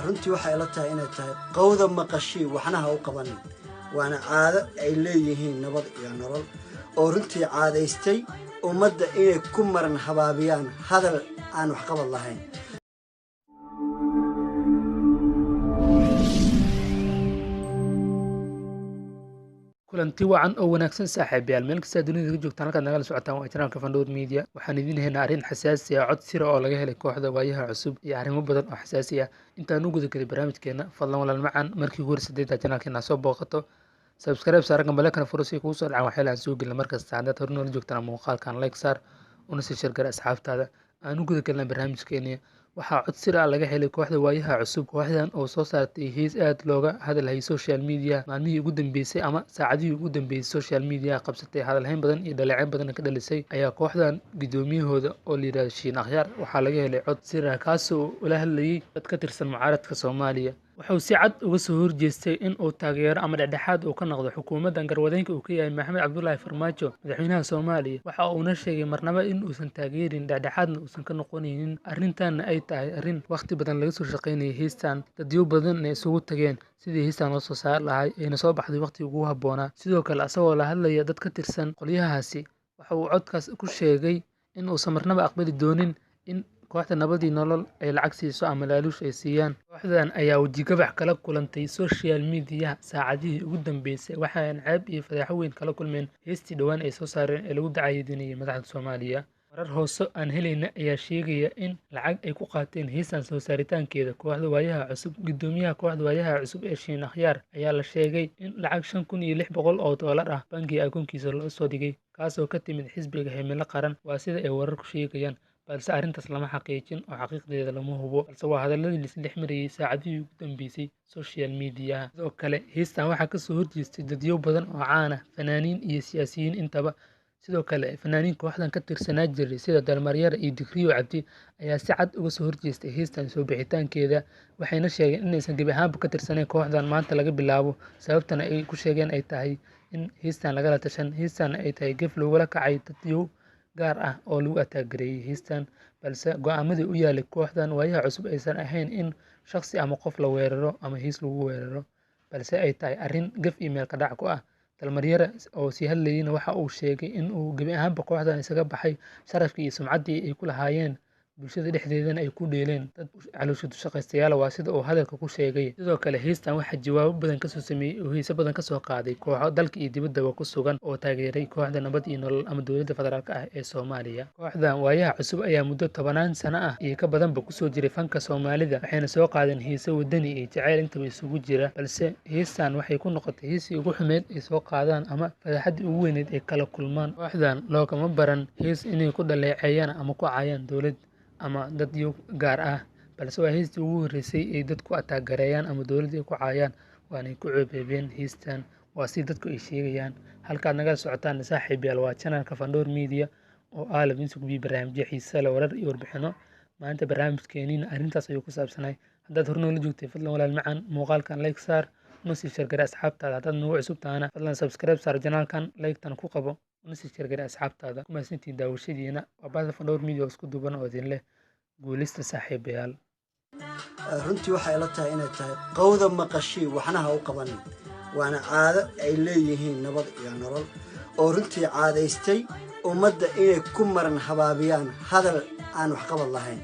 runtii waxay la tahay inay tahay qowda maqashii waxna ha u qabanin waana caado ay leeyihiin nabad iyo nolol oo runtii caadaystay ummadda inay ku maran habaabiyaan hadal aan waxqabad lahayn. kulanti wacan oo wanaagsan saaxiibayaal meel kasta dunida ka joogtaan halkaad nagala socotaan waa channelka Fandood Media. waxaan idin haynaa arrin xasaasi ah, cod sir oo laga helay kooxda waayaha cusub iyo arrimo badan oo xasaasi ah. intaan u guda galay barnaamijkeena fadlan walaal macaan markii ugu horreysay channelkeena soo booqato subscribe saar gambalka furo si kugu soo dhacaan waxyaalaha soo gelin markasta haddaad hore noola joogtaan muuqaalkan like saar una sii share gar asxaabtaada. aan u guda galnay barnaamijkeena waxaa cod sir ah laga helay kooxda waayaha cusub. kooxdan oo soo saartay hees aad looga hadalhay social media maalmihii ugu dambeysay ama saacadihii ugu dambeysay social media qabsatay hadalhayn badan iyo dhaleeceyn badan ka dhalisay ayaa kooxdan gudoomiyahooda oo la yiraahdo Shiin Akhyaar waxaa laga helay cod sir ah kaasoo ula hadlayay dad ka tirsan mucaaradka Soomaaliya. wuxuu si cad uga soo horjeestay in uu taageero ama dhexdhexaad uu ka noqdo xukuumadda garwadeenka uu ka yahay Maxamed Cabdullaahi Farmaajo madaxweynaha Soomaaliya. waxa uuna sheegay marnaba in uusan taageerin dhexdhexaadna uusan ka noqonaynin arrintan ay tahay arrin waqti badan laga soo shaqeynayay heestan dadyo badan ay isugu tageen sidii heestan loo soo saar lahay ayna soo baxday waqti ugu habboonaa. sidoo kale asagoo la hadlaya dad ka tirsan qolyahaasi waxa uu codkaas ku sheegay in uusan marnaba aqbali doonin in kooxda nabadii nolol ay lacag siiso ama laaluush ay siiyaan. kooxdan ayaa wajigabax kala kulantay social media saacadihii ugu dambeysay waxaana ceeb iyo fadeexo weyn kala kulmeen heestii dhawaan ay soo saareen ee lagu dacaayadinayay madaxda Soomaaliya. warar hoose aan helayna ayaa sheegaya in lacag ay ku qaateen heestan soo saaritaankeeda kooxda waayaha cusub. gudoomiyaha kooxda waayaha cusub ee Shiin Akhyaar ayaa la sheegay in lacag $5,600 ah bangiga akoonkiisa loo soo dhigay kaasoo ka timid xisbiga himilo qaran. waa sida ay wararku sheegayaan balse arrintaas lama xaqiijin oo xaqiiqdeeda lama hubo balse waa hadaladii la isdhex marayay saacadihii ugu dambeysay social media. sidoo kale heestan waxaa kasoo horjeestay dadyo badan oo caan ah fanaaniin iyo siyaasiyiin intaba. sidoo kale fanaaniin kooxdan ka tirsanaa jiray sida Dalmaryara iyo Digriyo Cabdi ayaa si cad uga soo horjeestay heestan soo bixitaankeeda waxayna sheegeen inaysan gebi ahaanba ka tirsanayn kooxdan maanta laga bilaabo. sababtana ay ku sheegeen ay tahay in heestan lagala tashan heestan ay tahay gef lagula kacay dadyo gaar ah oo lagu ataagereeyay heestan balse go'aamadii u yaalay kooxdan waayaha cusub aysan ahayn in shakhsi ama qof la weeraro ama hees lagu weeraro balse ay tahay arrin gef iyo meel ka dhac ku ah. Dalmaryara oo sii hadlayayna waxa uu sheegay in uu gebi ahaanba kooxdan isaga baxay sharafkii iyo sumcaddii ay ku lahaayeen bulshada dhexdeedana ay ku dheeleen dad caloosha shaqaystayaal waa sida uu hadalka ku sheegay. sidoo kale heestan waxaa jawaabo badan kasoo sameeyay oo heeso badan kasoo qaaday kooxo dalka iyo dibaddaba ku sugan oo taageeray kooxda nabad iyo nolol ama dowladda federaalka ah ee Soomaaliya. kooxdan waayaha cusub ayaa muddo 10 sano ah iyo ka badanba kusoo jiray fanka Soomaalida waxayna soo qaadeen heeso wadani iyo jacayl intaba isugu jira balse heestan waxay ku noqotay heesii ugu xumeed ay soo qaadaan ama fadeexadii ugu weyneed ay kala kulmaan. kooxdan loogama baran hees inay ku dhaleeceeyaan ama ku caayaan dowlad ama dadyo gaar ah balse waa heestii ugu horreysay ay dadku ataagereeyaan ama dowladda ay ku caayaan waanay ku ceebeebeen heestan. waa si dadku ay sheegayaan. halkaad nagala socotaan saaxiibayaal waa channelka Fandood Media oo aalad insugu bi barnaamijyo xiiso leh warar iyo warbixino. maanta barnaamijkeenina arrintaas ayuu ku saabsanay. haddaad hore noola joogtay fadlan walaal macaan muuqaalkan like saar una sii share gar asxaabtaada. haddaad nagu cusub tahana fadlan subscribe saar channelkan like tan ku qabo una sii share gar asxaabtaada. kuma sintii daawashadiina waa bahda Fandood Media isku duuban oo idin leh guulista saaxiibayaal. runtii waxay la tahay inay tahay qowda maqashii waxna ha u qabanin waana caado ay leeyihiin nabad iyo nolol oo runtii caadaystay ummadda inay ku maran habaabiyaan hadal aan waxqabad lahayn.